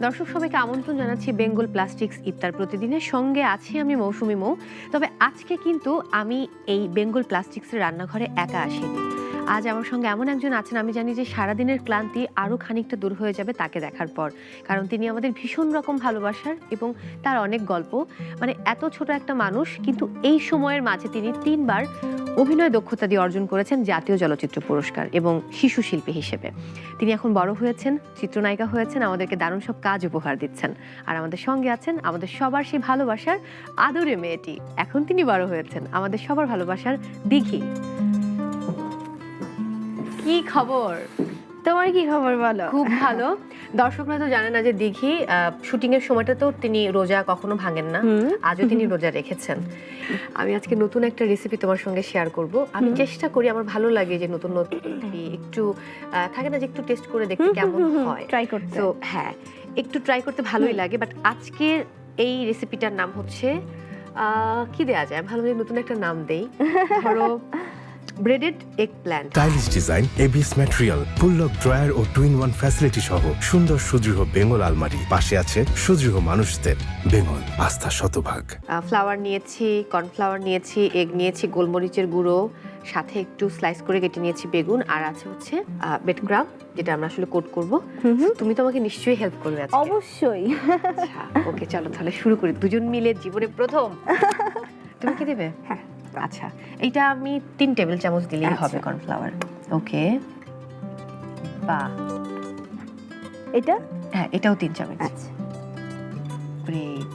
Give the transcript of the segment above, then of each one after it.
দর্শক সবাইকে আমন্ত্রণ জানাচ্ছি বেঙ্গল প্লাস্টিক্স ইফতার প্রতিদিনের সঙ্গে আছি আমি মৌসুমী মৌ। তবে আজকে কিন্তু আমি এই বেঙ্গল প্লাস্টিক্সের রান্নাঘরে একা আসিনি। আজ আমার সঙ্গে এমন একজন আছেন, আমি জানি যে সারাদিনের ক্লান্তি আরও খানিকটা দূর হয়ে যাবে তাকে দেখার পর, কারণ তিনি আমাদের ভীষণ রকম ভালোবাসার এবং তার অনেক গল্প। মানে এত ছোট একটা মানুষ, কিন্তু এই সময়ের মাঝে তিনি 3বার অভিনয় দক্ষতা দিয়ে অর্জন করেছেন জাতীয় চলচ্চিত্র পুরস্কার এবং শিশু শিল্পী হিসেবে। তিনি এখন বড় হয়েছেন, চিত্রনায়িকা হয়েছেন, আমাদেরকে দারুণ সব কাজ উপহার দিচ্ছেন। আর আমাদের সঙ্গে আছেন আমাদের সবার সেই ভালোবাসার আদরে মেয়েটি, এখন তিনি বড় হয়েছেন, আমাদের সবার ভালোবাসার দিঘি। কি খবর? তোমার কি খবর বলো? খুব ভালো। দর্শকরা তো জানে না যে দিঘি শুটিং এর সময়টা তো তিনি রোজা কখনো ভাঙেন না, আজও তিনি রোজা রেখেছেন। আমি আজকে নতুন একটা রেসিপি তোমার সঙ্গে শেয়ার করব। আমি চেষ্টা করি, আমার ভালো লাগে যে নতুন নতুন একটু থাকে না যে একটু টেস্ট করে দেখতে কেমন হয়, ট্রাই করতে। তো হ্যাঁ, একটু ট্রাই করতে ভালোই লাগে। বাট আজকের এই রেসিপিটার নাম হচ্ছে কি দেয়া যায়, ভালো নতুন একটা নাম দেই, ধরো breaded egg plant. Stylish design, ABS material, full lock drawer ও টুইন ওয়ান ফ্যাসিলিটি সহ সুন্দর সুদৃঢ় বেঙ্গল আলমারি। পাশে আছে সুদৃঢ় মানুষদের বেঙ্গল, আস্থা শতভাগ। ফ্লাওয়ার নিয়েছি, কর্নফ্লাওয়ার নিয়েছি, এগ নিয়েছি, গোলমরিচের গুঁড়ো, সাথে একটু স্লাইস করে কেটে নিয়েছি বেগুন, আর আছে হচ্ছে বেড ক্রাম, যেটা আমরা আসলে কোট করব। তুমি তো আমাকে নিশ্চয়ই হেল্প করবে আজকে। অবশ্যই। আচ্ছা ওকে, চলো তাহলে শুরু করি, দুজন মিলে জীবনে প্রথম। তুমি কি দেবে? হ্যাঁ। আচ্ছা, এইটা আমি 3 টেবিল চামচ দিলেই হবে কর্নফ্লাওয়ার। ওকে, বাহ। এটা? হ্যাঁ, এটাও 3 চামচ। আচ্ছা। ব্রেড।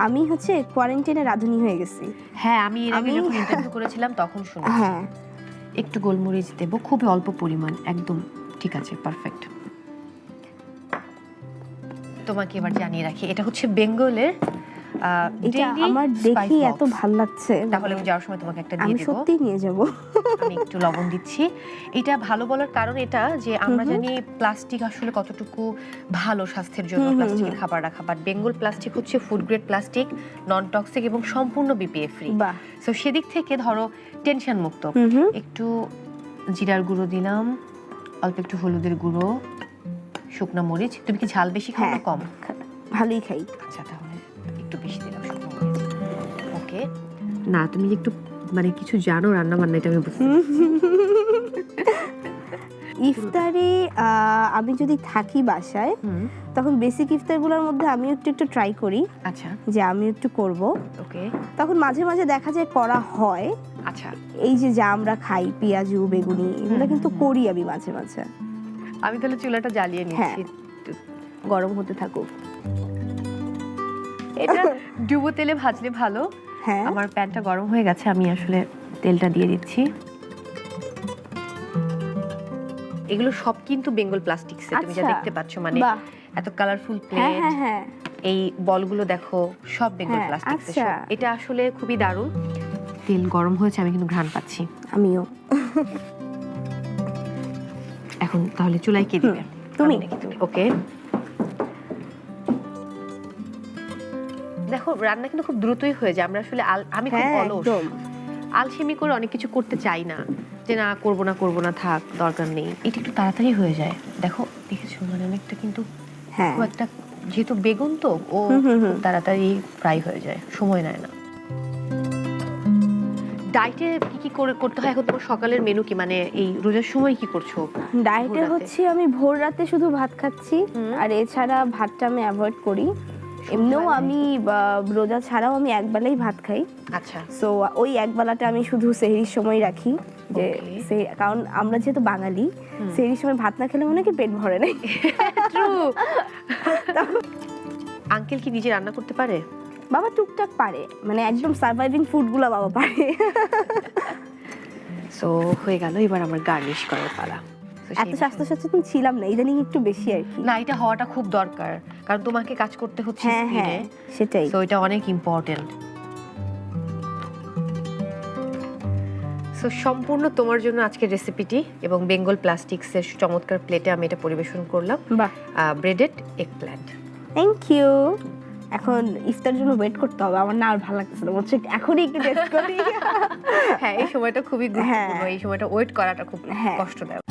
আমি হচ্ছে কোয়ারেন্টাইনে রাঁধুনি হয়ে গেছি। হ্যাঁ, আমি এর আগে যখন ইন্টারভিউ করেছিলাম তখন শুনেছি। হ্যাঁ। একটু গোলমরিচ দেব, খুবই অল্প পরিমাণ, একদম ঠিক আছে, পারফেক্ট। তোমাকে এবার জানিয়ে রাখি, এটা হচ্ছে বেঙ্গলের এটা আমার দেখি এত ভালো লাগছে, তাহলে আমি যাওয়ার সময় তোমাকে একটা দিয়ে দেব। আমি সত্যি নিয়ে যাব। আমি একটু লবণ দিচ্ছি। এটা ভালো বলার কারণ এটা যে আমরা জানি প্লাস্টিক আসলে কতটুকু ভালো স্বাস্থ্যের জন্য, প্লাস্টিকের খাবার রাখা, বাট বেঙ্গল প্লাস্টিক হচ্ছে food grade plastic, non toxic এবং সম্পূর্ণ বিপিএ ফ্রি। সো সেদিক থেকে ধরো টেনশন মুক্ত। একটু জিরার গুঁড়ো দিলাম, অল্প একটু হলুদের গুঁড়ো, শুকনো মরিচ। তুমি কি ঝাল বেশি খাও না কম? ভালোই খাই। আচ্ছা, তাহলে একটু বেশি দিলাম শুকনো মরিচ। ওকে, না তুমি একটু মানে কিছু জানো রান্না বান্না, এটা আমি বুঝতে ইফতারে আমি যদি থাকি বাসায়, তখন বেসিক ইফতারগুলোর মধ্যে আমি একটু ট্রাই করি। আচ্ছা, যে আমি একটু করব। ওকে, তখন মাঝে মাঝে দেখা যায় করা হয়। আচ্ছা, এই যে যা আমরা খাই পেঁয়াজু বেগুনি, এগুলো কিন্তু করি আমি মাঝে মাঝে। আমি তাহলে চুলাটা জ্বালিয়ে নিচ্ছি, গরম হতে থাকুক। এটা ডুবো তেলে ভাজলে ভালো। হ্যাঁ, আমার প্যানটা গরম হয়ে গেছে, আমি আসলে তেলটা দিয়ে দিচ্ছি। এগুলো সব কিন্তু বেঙ্গল প্লাস্টিক্সে, তুমি যা দেখতে পাচ্ছ, মানে এত কালারফুল প্লেট, এই বলগুলো দেখো, সব বেঙ্গল প্লাস্টিক্সে। এটা আসলে খুবই দারুণ। তেল গরম হয়েছে, আমি কিন্তু ঘ্রাণ পাচ্ছি। আমিও। এখন তাহলে চুলায় কে দিবে? তুমি। ওকে, দেখো রান্না কিন্তু খুব দ্রুতই হয়ে যায়। আমরা আসলে আমি খুব অলস, আলসেমি করে অনেক কিছু করতে চাই না, যে না করবো না থাক, দরকার নেই। এটা একটু তাড়াতাড়ি হয়ে যায়। দেখো, দেখেছো মানে অনেকটা কিন্তু খুব একটা, যেহেতু বেগুন তো ও তাড়াতাড়ি ফ্রাই হয়ে যায়, সময় নেয় না। ডায়েটে কি করতে হয় এখন? তোমার সকালের মেনু কি, মানে এই রোজার সময় কি করছো? ডায়েটে হচ্ছে আমি ভোর রাতে শুধু ভাত খাচ্ছি, আর এছাড়া ভাতটা আমি অ্যাভয়েড করি। এমনিও আমি রোজা ছাড়াও আমি একবেলাই ভাত খাই। আচ্ছা, সো ওই একবেলাটা আমি শুধু সেহরির সময় রাখি, যে কারণ আমরা যেহেতু বাঙালি, সেহরির সময় ভাত না খেলে মনে কি পেট ভরে নাই। আঙ্কেল কি নিজে রান্না করতে পারে? বাবা টুকটাক পারে, মানে একদম সার্ভাইভিং ফুডগুলো বাবা পারে। সো হয়ে গেল, এবার আমার গার্নিশ করার পালা। এত স্বাস্থ্য সচেতন ছিলাম না, ইদানিং একটু বেশি আর কি। না, এটা হওয়াটা খুব দরকার, কারণ তোমাকে কাজ করতে হচ্ছে স্পিডে, সেটাই। সো এটা অনেক ইম্পর্টেন্ট। সো সম্পূর্ণ তোমার জন্য আজকের রেসিপিটি, এবং বেঙ্গল প্লাস্টিক্সের চমৎকার প্লেটে আমি এটা পরিবেশন করলাম। Breaded egg plant. Thank you. এখন ইফতার জন্য ওয়েট করতে হবে, আমার না আর ভালো লাগতেছে না, বলছে এখনই একটু টেস্ট করি। হ্যাঁ, এই সময়টা খুবই গুরুত্বপূর্ণ, এই সময়টা ওয়েট করাটা খুব কষ্টদায়ক।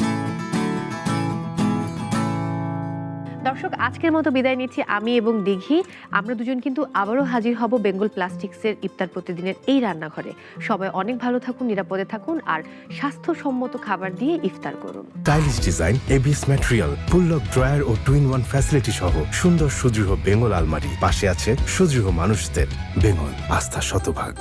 দর্শক, আজকের মতো বিদায় নিচ্ছি আমি এবং দিঘি। আমরা দুজন কিন্তু আবারও হাজির হব বেঙ্গল প্লাস্টিক্সের ইফতার প্রতিদিনের এই রান্নাঘরে। সবাই অনেক ভালো থাকুন, নিরাপদে থাকুন আর স্বাস্থ্যসম্মত খাবার দিয়ে ইফতার করুন। Stylish design, ABS material, full lock drawer ও টুইন ওয়ান ফ্যাসিলিটি সহ সুন্দর সুদৃঢ় বেঙ্গল আলমারি। পাশে আছে সুদৃঢ় মানুষদের। বেঙ্গল, আস্থা শতভাগ।